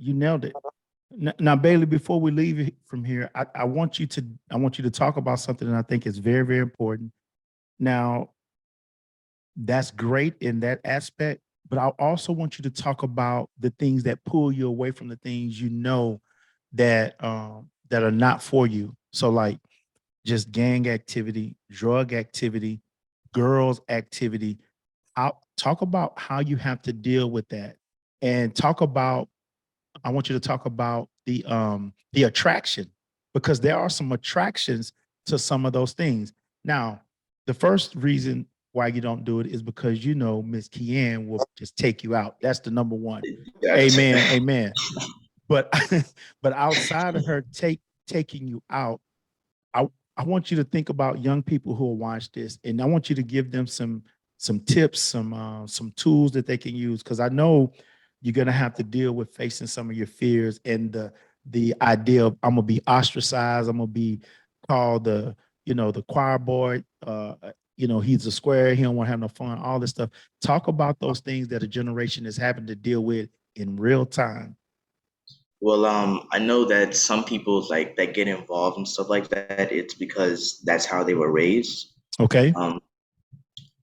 You nailed it. Now, Bailey, before we leave from here, I want you to talk about something that I think is very, very important. Now, that's great in that aspect, but I also want you to talk about the things that pull you away from the things you know that are not for you. So, like just gang activity, drug activity, girls activity. I'll talk about how you have to deal with that, and talk about I want you to talk about the attraction, because there are some attractions to some of those things. Now, the first reason why you don't do it is because you know Miss Kian will just take you out. That's the number one. Gotcha. Amen. Amen. But but outside of her taking you out, I I want you to think about young people who will watch this, and I want you to give them some tips, some tools that they can use, because I know you're gonna have to deal with facing some of your fears and the idea of I'm gonna be ostracized, I'm gonna be called the choir boy, he's a square, he don't want to have no fun, all this stuff. Talk about those things that a generation is having to deal with in real time. Well, I know that some people like that get involved and stuff like that. It's because that's how they were raised, Okay. um,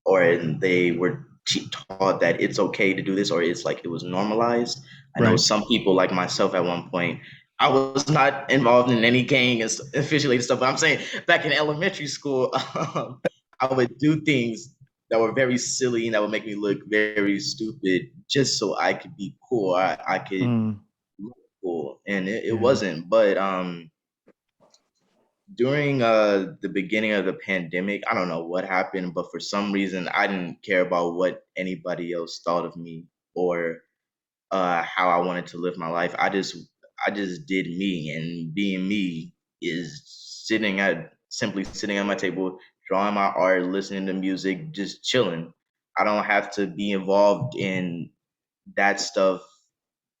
or they were taught that it's okay to do this, or it's like it was normalized. I know Right. some people like myself at one point. I was not involved in any gang and officially and stuff. But I'm saying back in elementary school, I would do things that were very silly and that would make me look very stupid just so I could be cool. I could Mm, look cool, and it yeah. wasn't. But during the beginning of the pandemic, I don't know what happened, but for some reason I didn't care about what anybody else thought of me or how I wanted to live my life. I just did me, and being me is simply sitting at my table, drawing my art, listening to music, just chilling. I don't have to be involved in that stuff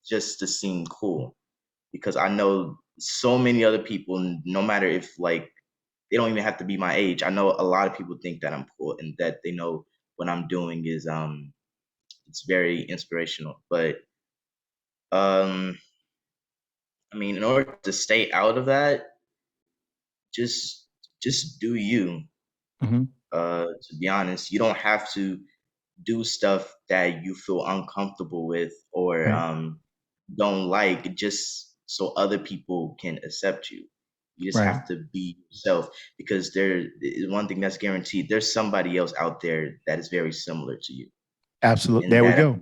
just to seem cool, because I know so many other people, no matter if like they don't even have to be my age. I know a lot of people think that I'm cool and that they know what I'm doing is it's very inspirational. But um I mean, in order to stay out of that, just just do you. Mhm. To be honest, you don't have to do stuff that you feel uncomfortable with or Right. don't like just so other people can accept you. You just Right. have to be yourself, because there is one thing that's guaranteed. There's somebody else out there that is very similar to you, Absolutely. and There we that go.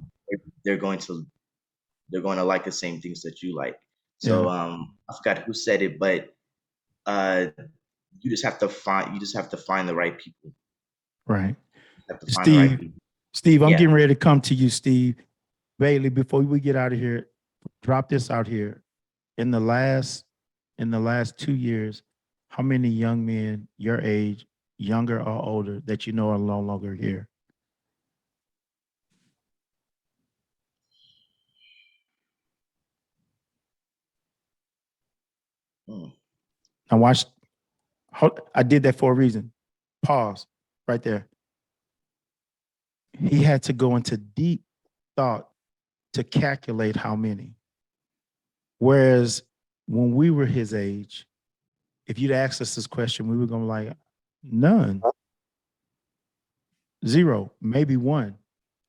they're going to they're going to like the same things that you like. Yeah. So I forgot who said it, but uh, you just have to find the right people. Right. You have to find the right Steve, people. Steve, I'm Yeah. getting ready to come to you, Steve. Bailey, before we get out of here, drop this out here. In the last in the last 2 years, how many young men your age, younger or older, that you know are no longer here? Mm. Now watch. I did that for a reason. Pause right there. He had to go into deep thought to calculate how many. Whereas when we were his age, if you'd asked us this question, we were going to like, none, zero, maybe one.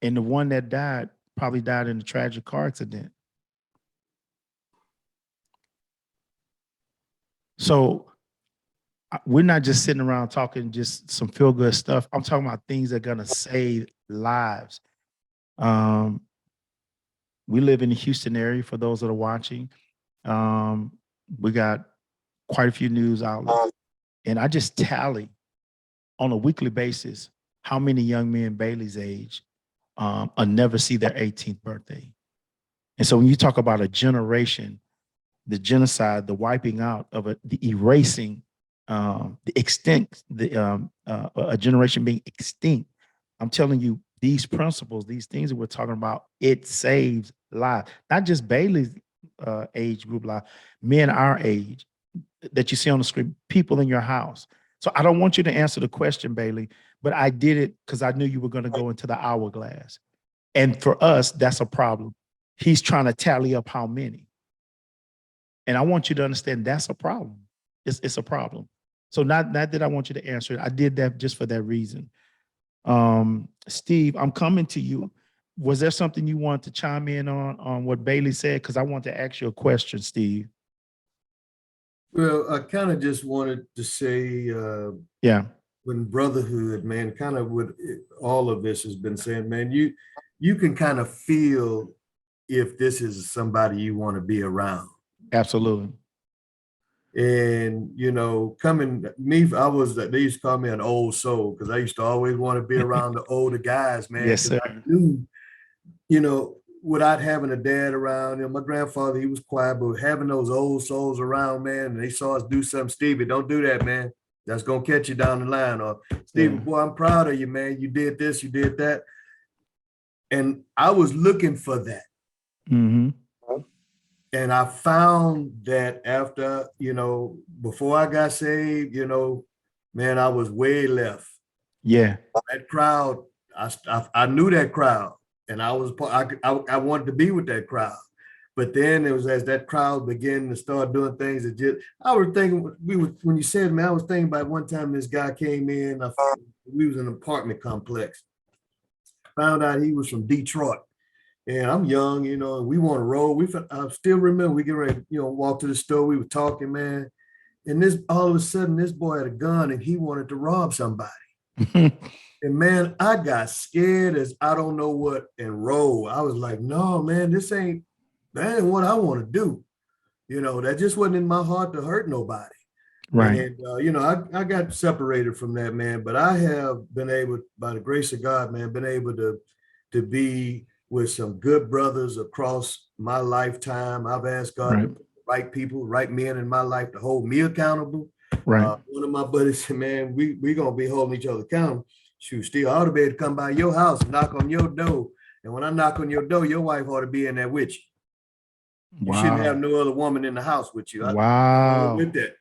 And the one that died probably died in a tragic car accident. So we're not just sitting around talking just some feel good stuff. I'm talking about things that are going to save lives. Um, we live in the Houston area for those that are watching. Um, we got quite a few news outlets. And I just tally on a weekly basis how many young men Bailey's age will never see their 18th birthday. And so when you talk about a generation, the genocide, the wiping out of the erasing, the extinct, a generation being extinct, I'm telling you, these principles, these things that we're talking about, it saves lives. Not just Bailey's age group life, men our age that you see on the screen, people in your house. So I don't want you to answer the question, Bailey, but I did it because I knew you were going to go into the hourglass. And for us, that's a problem. He's trying to tally up how many. And I want you to understand that's a problem. It's a problem. So not that I want you to answer it. I did that just for that reason. Steve, I'm coming to you. Was there something you want to chime in on what Bailey said? Because I want to ask you a question, Steve. Well, I kind of just wanted to say, Yeah, when brotherhood, man, kind of what all of this has been saying, man, you can kind of feel if this is somebody you want to be around. absolutely. And coming me, they used to call me an old soul because I used to always want to be around the older guys, man, Yes, because sir. I knew, without having a dad around, my grandfather, he was quiet, but having those old souls around, man, and they saw us do something, Stevie, don't do that, man. That's gonna catch you down the line. Or Stevie, Yeah. boy, I'm proud of you, man. You did this, you did that. And I was looking for that. Mm-hmm. And I found that after, before I got saved, man, I was way left. Yeah. That crowd, I knew that crowd, and I wanted to be with that crowd. But then it was as that crowd began to start doing things that just I was thinking when you said, man, I was thinking about one time this guy came in. We was in an apartment complex. Found out he was from Detroit. And I'm young, and we want to roll. I still remember we get ready, walk to the store. We were talking, man. And this all of a sudden, this boy had a gun and he wanted to rob somebody. And man, I got scared as I don't know what and roll. I was like, no, man, that ain't what I want to do. That just wasn't in my heart to hurt nobody. Right. And I got separated from that, man. But I have been able, by the grace of God, man, been able to be with some good brothers across my lifetime. I've asked God Right. to put the right people, right men in my life to hold me accountable. Right. One of my buddies said, man, we gonna be holding each other accountable. Shoot, Steve, I ought to be able to come by your house and knock on your door. And when I knock on your door, your wife ought to be in there with you. You shouldn't have Wow. no other woman in the house with you. Wow. With that.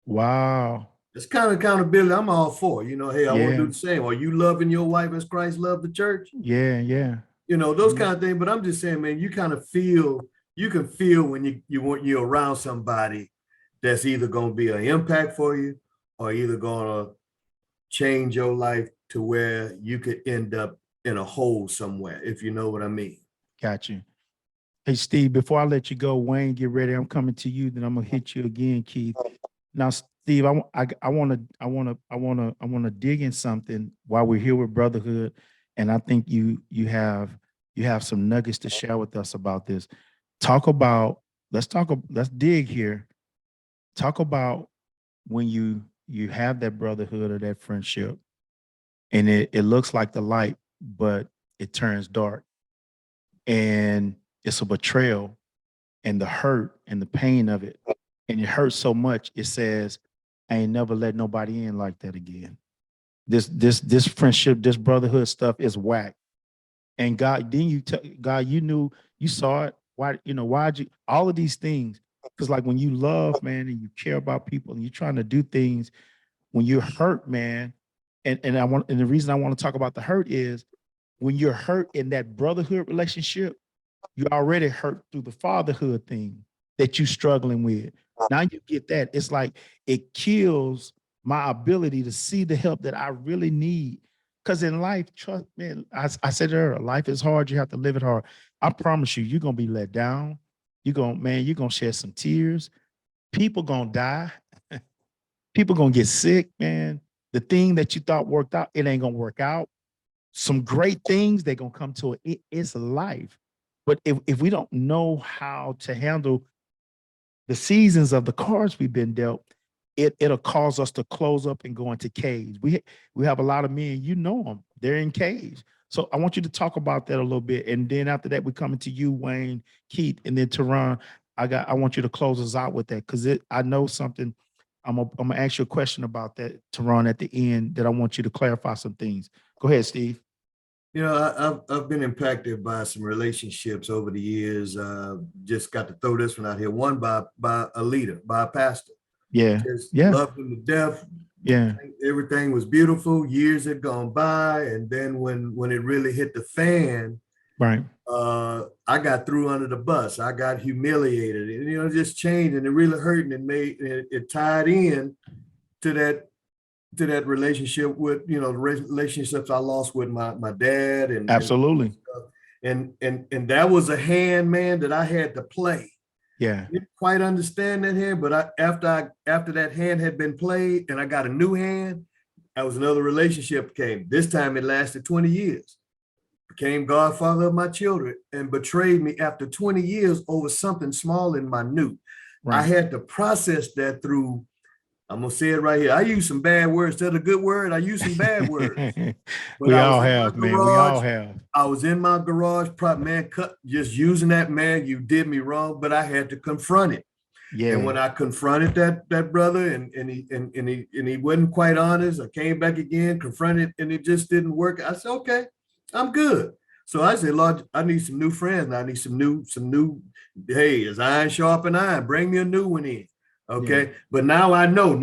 Wow. It's kind of accountability I'm all for. Hey, I want to Yeah. do the same. Are you loving your wife as Christ loved the church? Yeah. Yeah. Those kind of things. But I'm just saying, man, you kind of feel, you can feel when you're around somebody that's either going to be an impact for you or either going to change your life to where you could end up in a hole somewhere, if you know what I mean. Got you. Hey, Steve, before I let you go, Wayne, get ready. I'm coming to you. Then I'm gonna hit you again, Keith. Now, Steve, I want to dig in something while we're here with brotherhood, and I think you have some nuggets to share with us about this. Talk about let's dig here. Talk about when you have that brotherhood or that friendship, and it looks like the light, but it turns dark, and it's a betrayal and the hurt and the pain of it. And it hurts so much, it says, I ain't never let nobody in like that again. This friendship, this brotherhood stuff is whack. And God, then God, you knew, you saw it. Why, why'd you all of these things? Because like when you love, man, and you care about people and you're trying to do things, when you're hurt, man, and the reason I want to talk about the hurt is when you're hurt in that brotherhood relationship, you already hurt through the fatherhood thing that you're struggling with. Now you get that. It's like it kills my ability to see the help that I really need. Because in life, trust me, I said earlier, life is hard. You have to live it hard. I promise you, you're gonna be let down. You're gonna shed some tears. People gonna die. People gonna get sick, man. The thing that you thought worked out, it ain't gonna work out. Some great things, they're gonna come to it. It's life. But if we don't know how to handle the seasons of the cards we've been dealt, it'll cause us to close up and go into caves. We have a lot of men, you know them, they're in caves. So I want you to talk about that a little bit. And then after that, we coming to you, Wayne, Keith, and then Teron. I want you to close us out with that because I know something. I'm gonna ask you a question about that, Teron, at the end that I want you to clarify some things. Go ahead, Steve. I've been impacted by some relationships over the years. Just got to throw this one out here. One by a leader, by a pastor. Yeah. Just Yeah. loved him to death. Yeah. Everything was beautiful. Years had gone by, and then when it really hit the fan, Right. I got threw under the bus. I got humiliated, and just changed, and it really hurt, and it tied in to that relationship with the relationships I lost with my dad Absolutely. and that was a hand, man, that I had to play. Yeah. I didn't quite understand that hand, but after that hand had been played and I got a new hand, that was another relationship came. This time it lasted 20 years. Became godfather of my children and betrayed me after 20 years over something small and minute. I Right. had to process that through, I'm gonna say it right here. I use some bad words. Instead of a good word, I use some bad words. But We I all was in my have, man. We all garage. have. I was in my garage, man, just using that, man, you did me wrong, but I had to confront it. Yeah. And when I confronted that brother and he wasn't quite honest, I came back again, confronted, and it just didn't work. I said, okay, I'm good. So I said, Lord, I need some new friends. I need some new, hey, as iron sharpen iron, bring me a new one in. Okay. Yeah. But now I know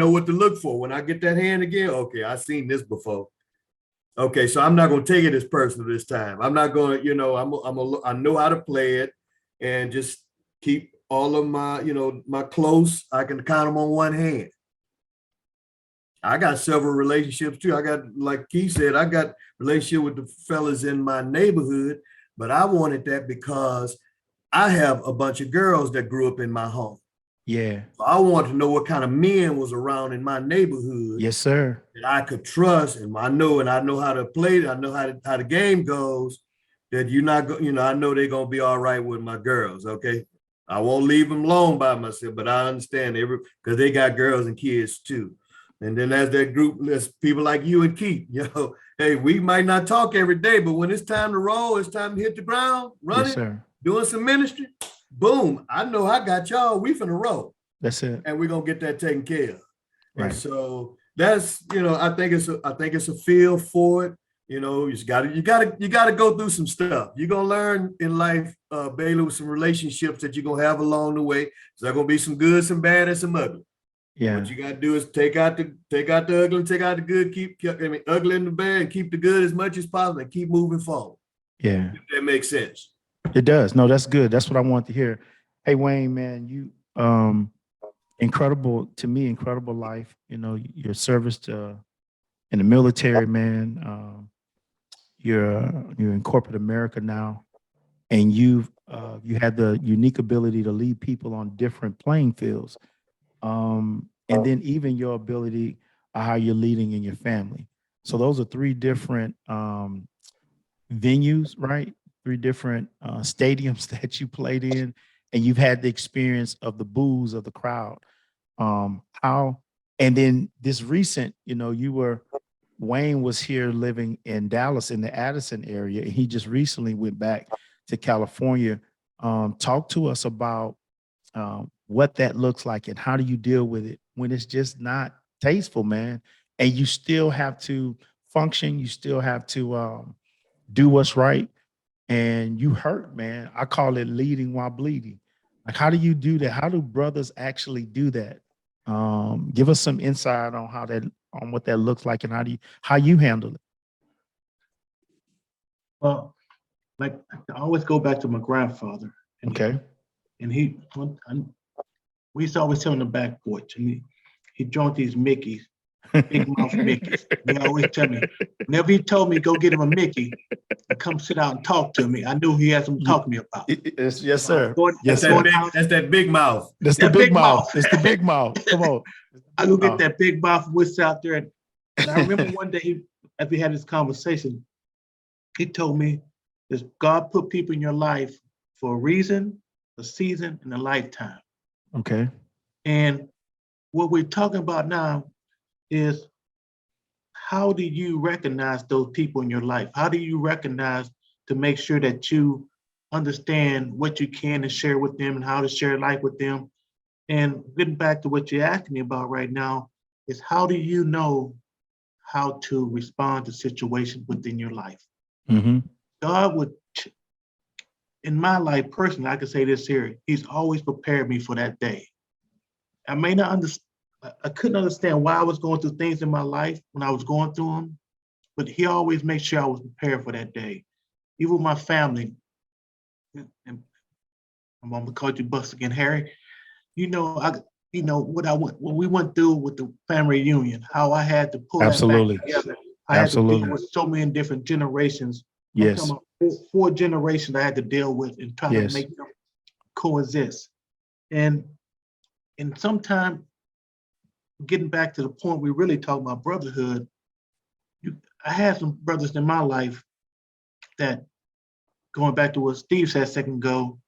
what to look for. When I get that hand again, okay, I've seen this before. Okay, so I'm not going to take it as personal this time. I'm not going to, I know how to play it and just keep all of my, my close. I can count them on one hand. I got several relationships too. I got, like Keith said, I got relationship with the fellas in my neighborhood, but I wanted that because I have a bunch of girls that grew up in my home. Yeah. So I wanted to know what kind of men was around in my neighborhood. Yes, sir. That I could trust, and I know how to play it. I know how the game goes. That you're not, I know they're gonna be all right with my girls. Okay, I won't leave them alone by myself, but I understand because they got girls and kids too. And then as that group, there's people like you and Keith. Hey, we might not talk every day, but when it's time to roll, it's time to hit the ground, running, Yes, sir. doing some ministry. Boom! I know I got y'all. We finna roll. That's it. And we're gonna get that taken care of. Right. And so that's, I think it's a feel for it. You gotta go through some stuff. You're gonna learn in life, Bailey, with some relationships that you're gonna have along the way. There's gonna be some good, some bad, and some ugly. Yeah. What you gotta do is take out the ugly, take out the good, keep ugly in the bad, and keep the good as much as possible, and keep moving forward. Yeah. If that makes sense. It does. No, that's good. That's what I want to hear. Hey, Wayne, man, you incredible life. Your service in the military, man. You're in corporate America now, and you had the unique ability to lead people on different playing fields, and then even your ability how you're leading in your family. So those are three different venues, right? Three different stadiums that you played in, and you've had the experience of the boos of the crowd. And then this recent, Wayne was here living in Dallas in the Addison area, and he just recently went back to California. Talk to us about what that looks like and how do you deal with it when it's just not tasteful, man, and you still have to function, you still have to do what's right, and you hurt, man. I call it leading while bleeding. Like, how do you do that? How do brothers actually do that? Give us some insight on on what that looks like, and how you handle it. Well, like I always go back to my grandfather. Okay. And we used to always sit on the back porch, and he drank these Mickeys, big mouth Mickeys. He always tell me, whenever he told me go get him a Mickey and come sit out and talk to me, I knew he had something to talk to me about. Yes, sir. That's that big mouth. That's the big mouth. It's the big mouth. Come on. I go get that big mouth and we sit out there. And I remember one day as we had this conversation, he told me, "Does God put people in your life for a reason, a season, and a lifetime?" Okay. And what we're talking about now is, how do you recognize those people in your life? How do you recognize to make sure that you understand what you can and share with them and how to share life with them? And getting back to what you're asking me about right now is, how do you know how to respond to situations within your life? Mm-hmm. God would, in my life personally, I can say this here, he's always prepared me for that day. I may not understand, I couldn't understand why I was going through things in my life when I was going through them, but he always made sure I was prepared for that day. even my family, and I'm gonna call you Buster again, Harry. You know, what we went through with the family reunion, how I had to pull Absolutely. that back together. I had to Absolutely. deal with so many different generations. I'm Yes. talking about four generations I had to deal with and try to Yes. make them coexist. And sometimes getting back to the point we really talk about brotherhood, I had some brothers in my life that, going back to what Steve said a second ago,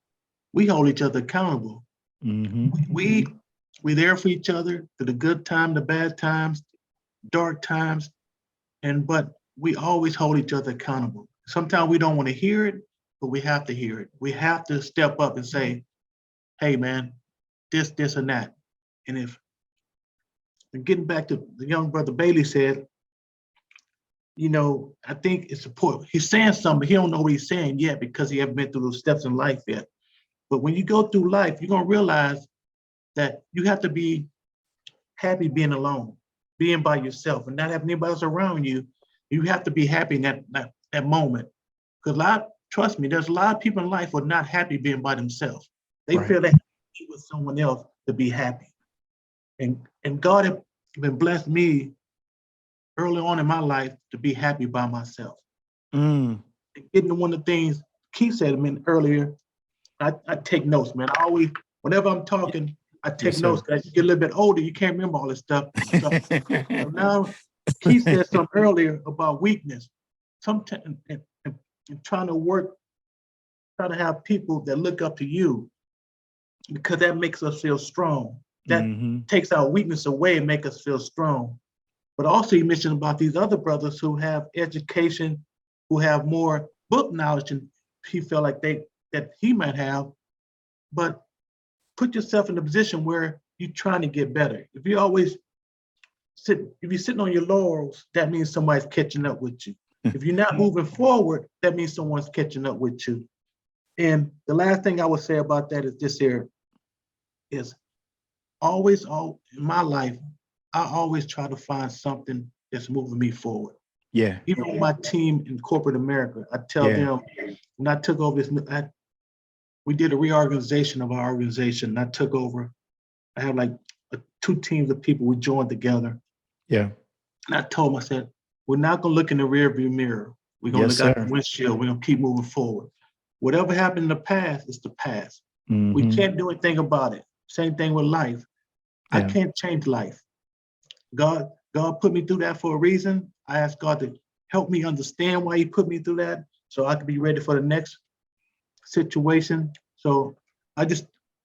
we hold each other accountable. Mm-hmm. We there for each other through the good times, the bad times, dark times, but we always hold each other accountable. Sometimes we don't want to hear it, but we have to hear it. We have to step up and say, hey man, this, and that. And getting back to the young brother Bailey said, I think it's important. He's saying something, but he don't know what he's saying yet because he haven't been through those steps in life yet. But when you go through life, you're gonna realize that you have to be happy being alone, being by yourself, and not having anybody else around you. You have to be happy in that moment. Because trust me, there's a lot of people in life who are not happy being by themselves. They Right. feel they have to be with someone else to be happy. And God has been blessed me early on in my life to be happy by myself. Mm. Getting to one of the things Keith said a minute earlier, I take notes, man. I always, whenever I'm talking, I take Yes, notes. As you get a little bit older, you can't remember all this stuff. So now, Keith said something earlier about weakness. Sometimes and trying to have people that look up to you, because that makes us feel strong. That Mm-hmm. takes our weakness away and make us feel strong. But also, you mentioned about these other brothers who have education, who have more book knowledge than he felt like that he might have. But put yourself in a position where you're trying to get better. If you're sitting on your laurels, that means somebody's catching up with you. If you're not moving forward, that means someone's catching up with you. And the last thing I would say about that is this here is in my life, I always try to find something that's moving me forward. Yeah. Even with my team in corporate America, I tell them, when I took over we did a reorganization of our organization. And I took over. I had like 2 teams of people. We joined together. Yeah. And I told them, I said, we're not going to look in the rearview mirror. We're going to look out the windshield. We're going to keep moving forward. Whatever happened in the past is the past. Mm-hmm. We can't do anything about it. Same thing with life. I can't change life. God put me through that for a reason. I asked God to help me understand why he put me through that so I could be ready for the next situation. So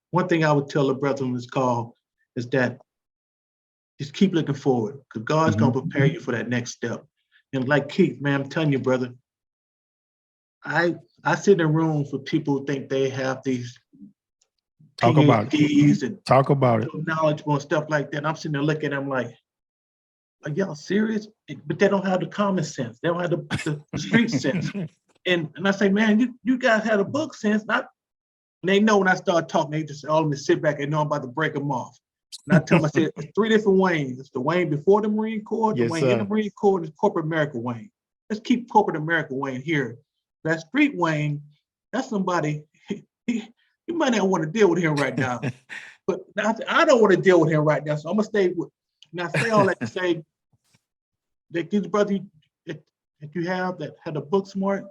one thing I would tell the brother on this call is that just keep looking forward, because God's going to prepare you for that next step. And like Keith, man, I'm telling you, brother, I sit in rooms with people who think they have these PhDs and talk about it, knowledgeable and stuff like that. And I'm sitting there looking at them like, are y'all serious? But they don't have the common sense. They don't have the street sense. And I say, man, you guys have a book sense. And they know when I start talking, they just all of them sit back and know I'm about to break them off. And I tell them, I said, it's 3 different Waynes. It's the Wayne before the Marine Corps, the Wayne in the Marine Corps, and the corporate America Wayne. Let's keep corporate America Wayne here. That street Wayne, that's somebody, you might not want to deal with him right now. But I don't want to deal with him right now. So I'm going to stay with, and I say all that to say that these brothers that you have that had a book smart,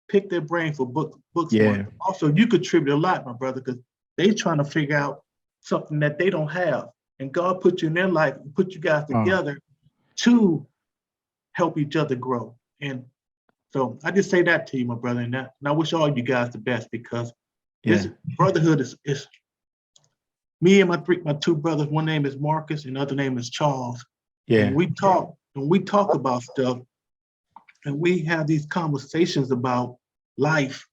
pick their brain for book smart. Also, you contribute a lot, my brother, because they trying to figure out something that they don't have. And God put you in their life and put you guys together to help each other grow. And so I just say that to you, my brother, and I wish all you guys the best, because this brotherhood is me and my 2 brothers. One name is Marcus and the other name is Charles. Yeah. And we talk about stuff, and we have these conversations about life.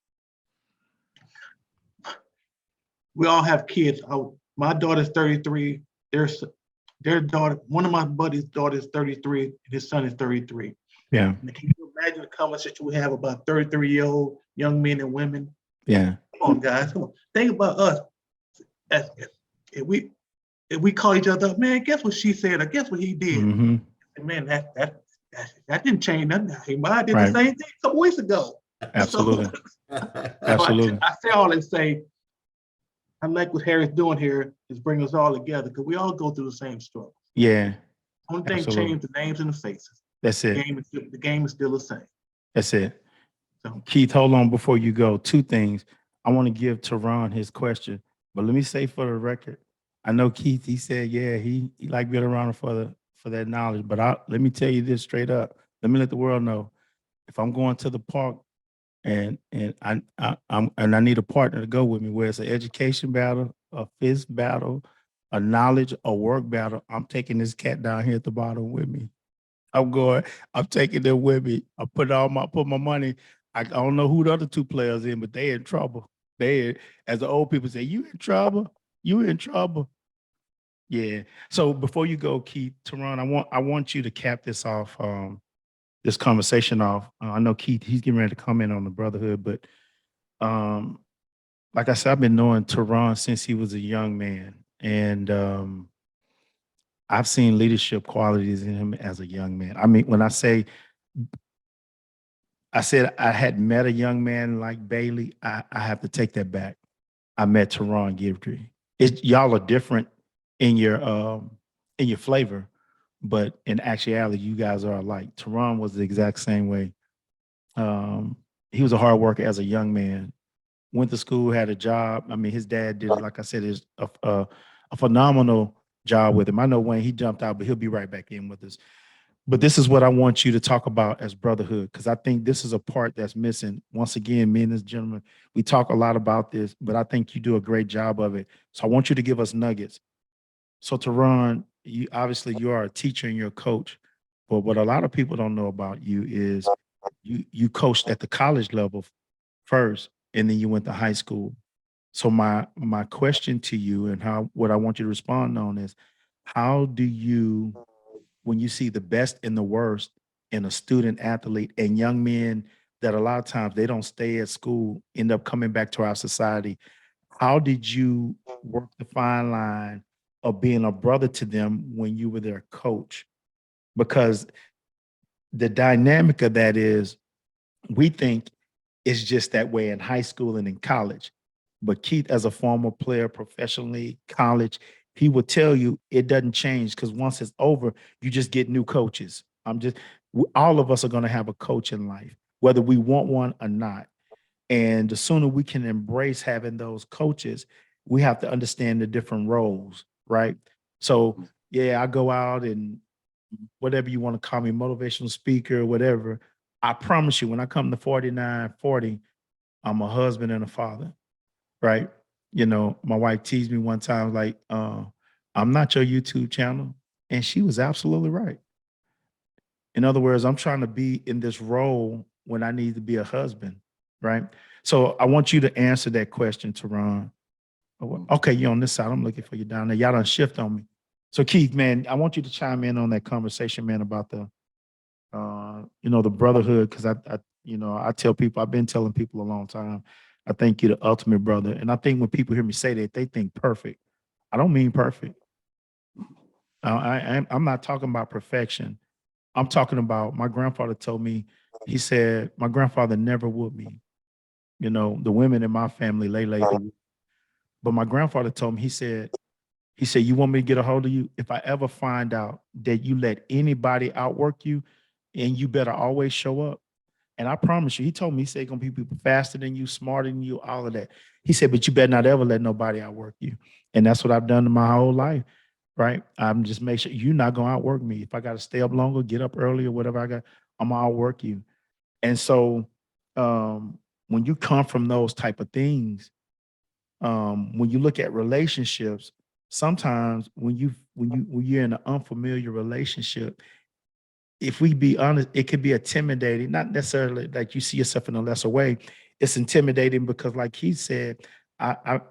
We all have kids. My daughter's 33. Their daughter, one of my buddy's daughter is 33, and his son is 33. Yeah. And can you imagine the conversation we have about 33-year-old young men and women? Yeah. Come on, guys. Come on. Think about us. If we call each other up, man, guess what she said, or guess what he did? Mm-hmm. And man, that didn't change nothing. I did the same thing a couple weeks ago. Absolutely. So Absolutely. I say all and say, I like what Harry's doing here is bring us all together because we all go through the same struggle. Yeah, Only thing absolutely. changed the names and the faces. That's it. The game is still the same. That's it. So Keith, hold on before you go. Two things. I want to give Teron his question, but let me say for the record, I know Keith, he said, yeah, he like being around for that knowledge. But let me tell you this straight up. Let me let the world know. If I'm going to the park and I need a partner to go with me, where it's an education battle, a fist battle, a knowledge, a work battle, I'm taking this cat down here at the bottom with me. I'm taking them with me. Put my money. I don't know who the other two players in, but they in trouble. As the old people say, you in trouble. You in trouble. Yeah. So before you go, Keith, Teron, I want you to cap this off, this conversation off. I know Keith, he's getting ready to comment on the brotherhood, but um, like I said, I've been knowing Teron since he was a young man, and I've seen leadership qualities in him as a young man. I mean, when I said I had met a young man like Bailey, I have to take that back. I met Teron Givdry. Y'all are different in your flavor, but in actuality, you guys are alike. Teron was the exact same way. He was a hard worker as a young man. Went to school, had a job. I mean, his dad did, like I said, is a phenomenal job with him. I know Wayne, he jumped out, but he'll be right back in with us. But this is what I want you to talk about as brotherhood, because I think this is a part that's missing. Once again, me and this gentleman, we talk a lot about this, but I think you do a great job of it. So I want you to give us nuggets. So Teron, you obviously you are a teacher and you're a coach, but what a lot of people don't know about you is you coached at the college level first, and then you went to high school. So my question to you and what I want you to respond on is, how do you, when you see the best and the worst in a student athlete and young men that a lot of times they don't stay at school, end up coming back to our society, how did you work the fine line of being a brother to them when you were their coach? Because the dynamic of that is, we think it's just that way in high school and in college. But Keith, as a former player professionally, college, he would tell you it doesn't change, because once it's over, you just get new coaches. All of us are going to have a coach in life, whether we want one or not. And the sooner we can embrace having those coaches, we have to understand the different roles, right? So, yeah, I go out and whatever you want to call me, motivational speaker, whatever. I promise you, when I come to 49, 40, I'm a husband and a father, right? You know, my wife teased me one time, like, I'm not your YouTube channel. And she was absolutely right. In other words, I'm trying to be in this role when I need to be a husband, right? So I want you to answer that question, Teron. Okay, you're on this side. I'm looking for you down there. Y'all done shift on me. So Keith, man, I want you to chime in on that conversation, man, about the brotherhood, because I tell people, I've been telling people a long time, I think you're the ultimate brother. And I think when people hear me say that, they think perfect. I don't mean perfect. I'm not talking about perfection. I'm talking about, my grandfather told me, he said, my grandfather never whooped me. You know, the women in my family, lay. But my grandfather told me, he said, you want me to get a hold of you? If I ever find out that you let anybody outwork you, and you better always show up. And I promise you, he told me, he said, gonna be people faster than you, smarter than you, all of that. He said, but you better not ever let nobody outwork you. And that's what I've done in my whole life, right? I'm just make sure you're not gonna outwork me. If I gotta stay up longer, get up earlier, whatever I got, I'm gonna outwork you. And so when you come from those type of things, when you look at relationships, sometimes when you're in an unfamiliar relationship, if we be honest, it could be intimidating, not necessarily like you see yourself in a lesser way. It's intimidating because, like he said,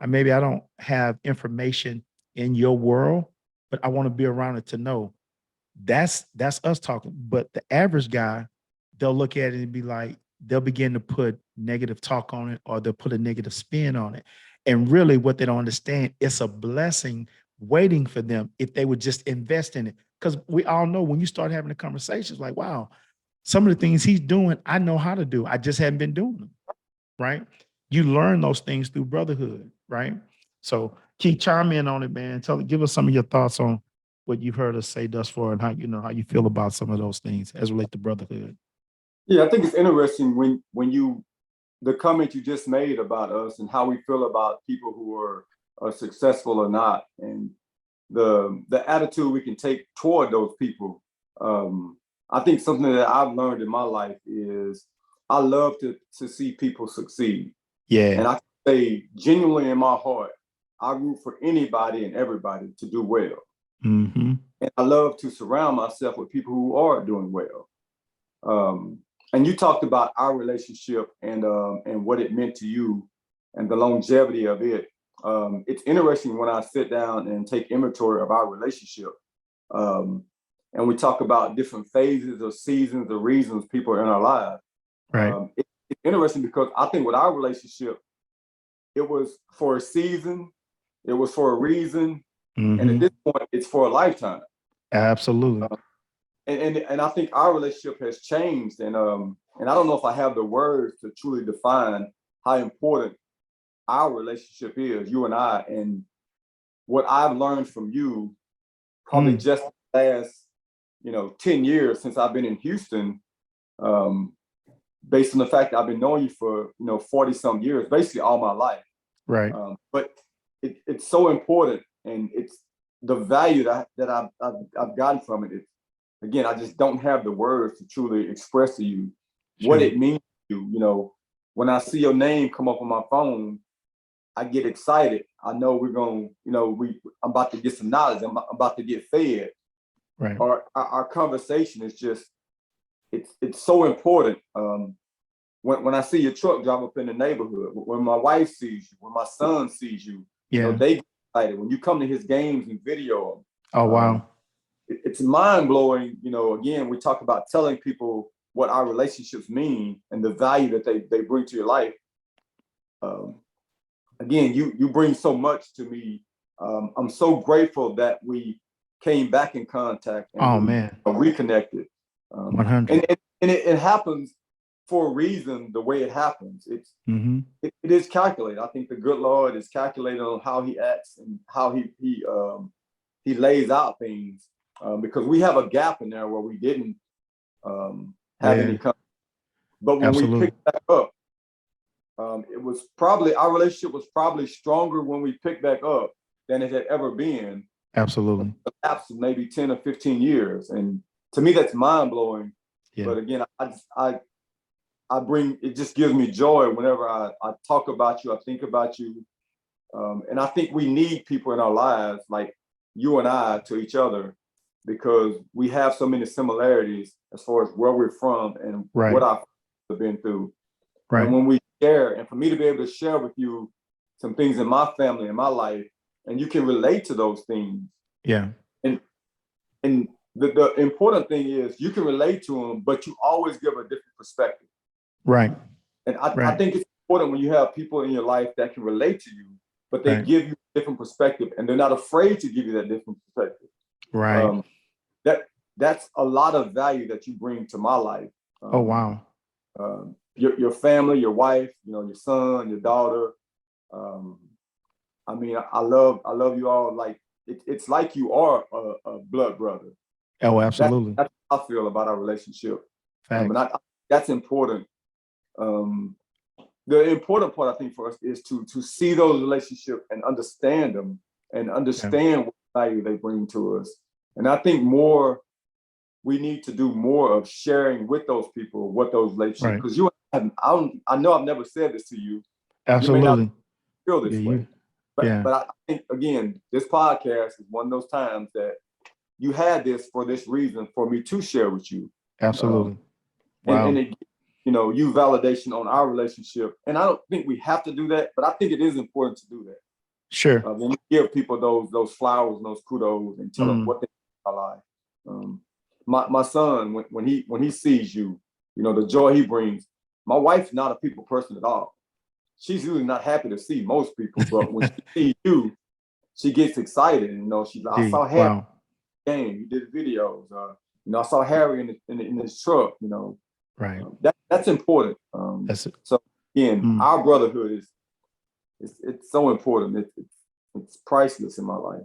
maybe I don't have information in your world, but I want to be around it to know. That's us talking. But the average guy, they'll look at it and be like, they'll begin to put negative talk on it, or they'll put a negative spin on it. And really, what they don't understand, it's a blessing waiting for them if they would just invest in it. Because we all know when you start having the conversations, like, wow, some of the things he's doing, I know how to do. I just haven't been doing them, right? You learn those things through brotherhood, right? So Keith, chime in on it, man. Give us some of your thoughts on what you've heard us say thus far and how you feel about some of those things as relate to brotherhood. Yeah, I think it's interesting when you the comment you just made about us and how we feel about people who are successful or not, and the attitude we can take toward those people. I think something that I've learned in my life is I love to see people succeed. Yeah. And I can say genuinely in my heart, I root for anybody and everybody to do well. Mm-hmm. And I love to surround myself with people who are doing well. And you talked about our relationship and what it meant to you and the longevity of it. It's interesting when I sit down and take inventory of our relationship, and we talk about different phases or seasons or reasons people are in our lives. Right. It's interesting because I think with our relationship, it was for a season, it was for a reason, and at this point, it's for a lifetime. Absolutely. And I think our relationship has changed, and I don't know if I have the words to truly define how important our relationship is, you and I, and what I've learned from you, probably just the last 10 years since I've been in Houston, based on the fact that I've been knowing you for 40 some years, basically all my life. Right. But it's so important, and it's the value that I've gotten from it. Again, I just don't have the words to truly express to you what it means to you. When I see your name come up on my phone, I get excited. I know we're going, I'm about to get some knowledge. I'm about to get fed. Right. Our conversation is just, it's so important. When I see your truck drive up in the neighborhood, when my wife sees you, when my son sees you, they get excited. When you come to his games and video. Oh, wow. It's mind blowing. Again, we talk about telling people what our relationships mean and the value that they bring to your life. Again, you bring so much to me. I'm so grateful that we came back in contact and reconnected. 100. And it happens for a reason. The way it happens, it is calculated. I think the good Lord is calculated on how He acts and how He lays out things. Because we have a gap in there where we didn't have any contact. But when we picked back up, it was probably, our relationship was probably stronger when we picked back up than it had ever been. Absolutely. The lapse of maybe 10 or 15 years. And to me, that's mind blowing. Yeah. But again, I bring, it just gives me joy whenever I talk about you, I think about you. And I think we need people in our lives like you and I to each other, because we have so many similarities as far as where we're from and what I've been through. Right. And when we share, and for me to be able to share with you some things in my family, in my life, and you can relate to those things. Yeah. And the important thing is you can relate to them, but you always give a different perspective. Right. And I think it's important when you have people in your life that can relate to you, but they give you a different perspective, and they're not afraid to give you that different perspective. Right. That's a lot of value that you bring to my life. Oh, wow. Your family, your wife, your son, your daughter. I mean, I love you all. Like it's like you are a blood brother. Oh, absolutely. That's how I feel about our relationship. And that's important. The important part, I think, for us is to see those relationships and understand them and understand what value they bring to us. And I think we need to do more of sharing with those people what those relationships, because I know I've never said this to you. Absolutely. You may not feel this way. But I think, again, this podcast is one of those times that you had this for this reason, for me to share with you. Absolutely. Wow. And it, you validation on our relationship. And I don't think we have to do that, but I think it is important to do that. Sure. When we give people those flowers and those kudos and tell them what they think about life. My son, when he sees you, the joy he brings. My wife's not a people person at all. She's usually not happy to see most people, but when she sees you, she gets excited. She's like, I saw him game. You did videos. You know, I saw Harry in his truck. You know, Right. That's important. That's it. So again, our brotherhood is it's so important. It's priceless in my life.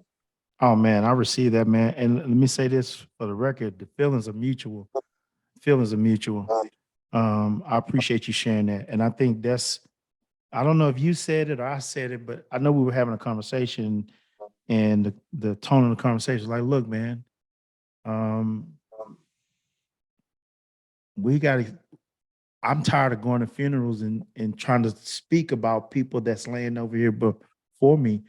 Oh man, I received that, man. And let me say this for the record: the feelings are mutual. Feelings are mutual. I appreciate you sharing that, and I think that's. I don't know if you said it or I said it, but I know we were having a conversation, and the tone of the conversation was like, "Look, man, um, we got to. I'm tired of going to funerals and trying to speak about people that's laying over here before me.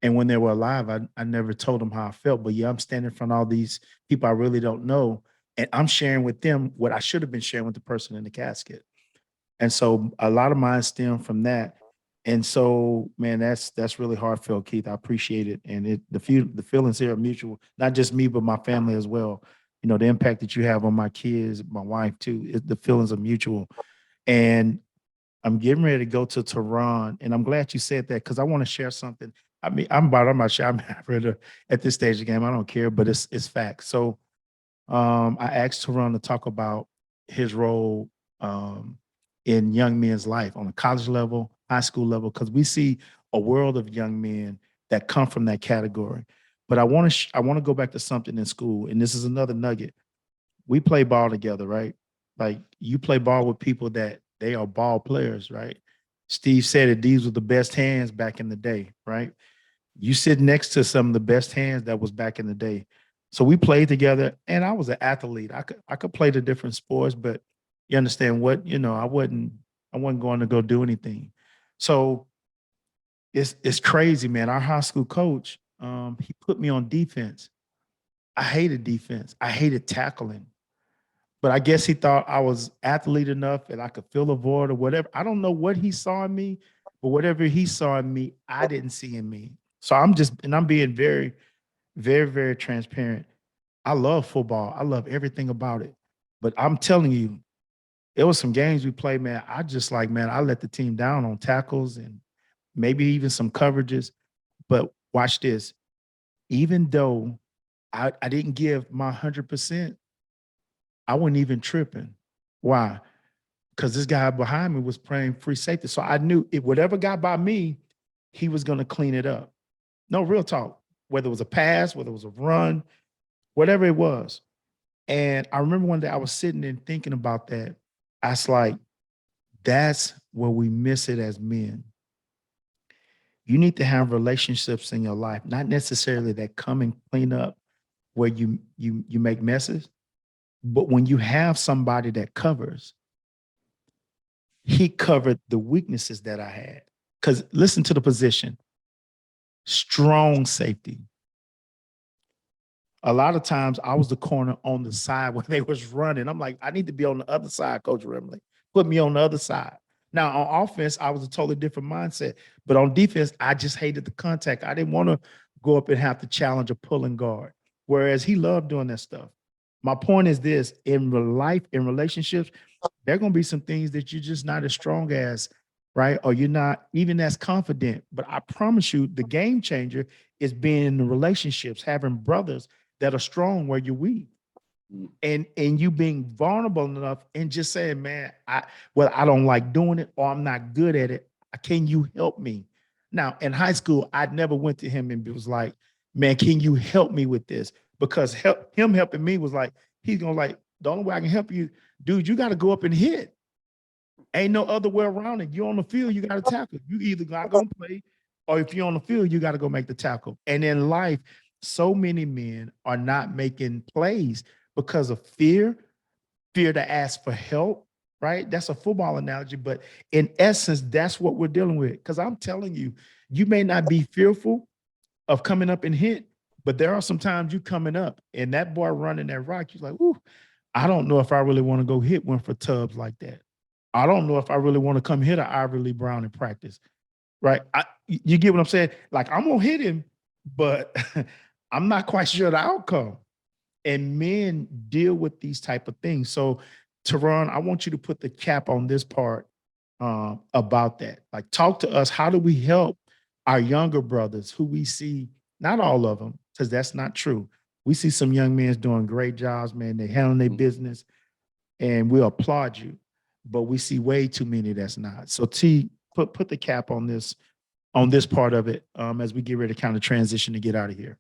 And when they were alive, I never told them how I felt. But yeah, I'm standing in front of all these people I really don't know. And I'm sharing with them what I should have been sharing with the person in the casket. And so a lot of mine stem from that. And so, man, that's really heartfelt, Keith. I appreciate it. And the feelings here are mutual, not just me, but my family as well. You know, the impact that you have on my kids, my wife too, the feelings are mutual. And I'm getting ready to go to Tehran, and I'm glad you said that because I want to share something. I mean, I'm not sure I'm ready at this stage of the game. I don't care, but it's fact. So I asked Tehran to talk about his role in young men's life on a college level, high school level, because we see a world of young men that come from that category. But I want to go back to something in school, and this is another nugget. We play ball together, right? Like you play ball with people that they are ball players, right? Steve said it, these were the best hands back in the day, right? You sit next to some of the best hands that was back in the day. So we played together and I was an athlete. I could play the different sports, but you understand what, I wasn't going to go do anything. So it's crazy, man. Our high school coach, he put me on defense. I hated defense. I hated tackling. But I guess he thought I was athlete enough and I could fill a void or whatever. I don't know what he saw in me, but whatever he saw in me, I didn't see in me. So I'm being very, very, very transparent. I love football. I love everything about it. But I'm telling you, it was some games we played, man. I just like, man, I let the team down on tackles and maybe even some coverages. But watch this. Even though I didn't give my 100%, I wasn't even tripping. Why? Because this guy behind me was playing free safety. So I knew if whatever got by me, he was going to clean it up. No, real talk, whether it was a pass, whether it was a run, whatever it was. And I remember one day I was sitting and thinking about that. I was like, that's where we miss it as men. You need to have relationships in your life, not necessarily that come and clean up where you make messes, but when you have somebody that covers, he covered the weaknesses that I had. Because listen to the position, strong safety. A lot of times I was the corner on the side when they was running. I'm like, I need to be on the other side, Coach Remley. Put me on the other side. Now on offense, I was a totally different mindset. But on defense, I just hated the contact. I didn't want to go up and have to challenge a pulling guard. Whereas he loved doing that stuff. My point is this: in real life, in relationships, there are gonna be some things that you're just not as strong as, right? Or you're not even as confident. But I promise you, the game changer is being in the relationships, having brothers that are strong where you're weak. And you being vulnerable enough and just saying, man, I don't like doing it or I'm not good at it. Can you help me? Now in high school, I never went to him and was like, man, can you help me with this? Because him helping me was like, he's gonna like, the only way I can help you, dude, you got to go up and hit. Ain't no other way around it. You're on the field, you got to tackle. You either not gonna play, or if you're on the field, you got to go make the tackle. And in life, so many men are not making plays because of fear to ask for help, right? That's a football analogy, but in essence, that's what we're dealing with. Because I'm telling you, you may not be fearful of coming up and hit, but there are some times you coming up and that boy running that rock, you're like, ooh, I don't know if I really want to go hit one for Tubbs like that. I don't know if I really want to come hit an Ivory Lee Brown in practice, right? You get what I'm saying? Like I'm gonna hit him, but I'm not quite sure the outcome. And men deal with these type of things. So, Teron, I want you to put the cap on this part about that. Like, talk to us. How do we help our younger brothers who we see? Not all of them, because that's not true. We see some young men doing great jobs, man. They handling their business, and we applaud you. But we see way too many that's not. So T, put the cap on this part of it as we get ready to kind of transition to get out of here.